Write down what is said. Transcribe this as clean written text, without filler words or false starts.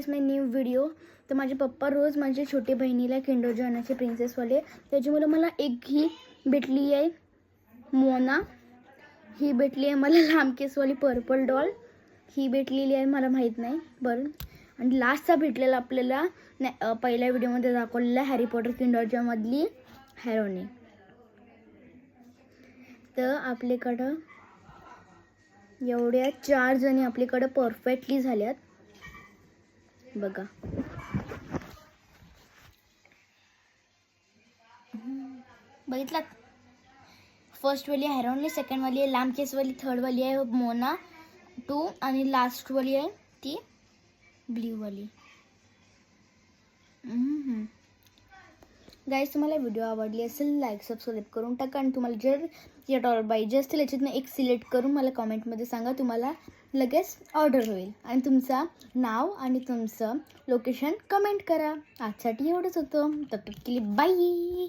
माय new video. तर माझे पप्पा रोज माझ्या छोटी बहिणीला किंडर जॉय आणायचे प्रिन्सेसवाले. त्याच्यामुळे मला एक ही भेटली आहे मोना, ही भेटली आहे मला लांब केसवाली पर्पल डॉल, ही भेटलेली आहे मला माहीत नाही बरं. आणि लास्टचा भेटलेला आपल्याला पहिल्या व्हिडिओमध्ये दाखवलेला हॅरी पॉटर किंडर जॉयमधली हॅरोनी. तर आपल्याकडं एवढ्या 4 जणी आपल्याकडं परफेक्टली झाल्यात बघा. बघितलात, फर्स्टवाली आहे हॅरोनी, सेकंडवाली आहे लांब केसवाली, थर्डवाली आहे मोना 2 आणि लास्टवाली आहे ती ब्ल्यूवाली. गाईज, तुम्हाला व्हिडिओ आवडली असेल लाईक सबस्क्राईब करून टाका. आणि तुम्हाला जर या डॉल पाहिजे असतील याच्यातनं एक सिलेक्ट करून मला कॉमेंटमध्ये सांगा, तुम्हाला लगेच ऑर्डर होईल. आणि तुमचं नाव आणि तुमचं लोकेशन कमेंट करा. आजसाठी एवढंच होतं. तब तक के लिए बाय.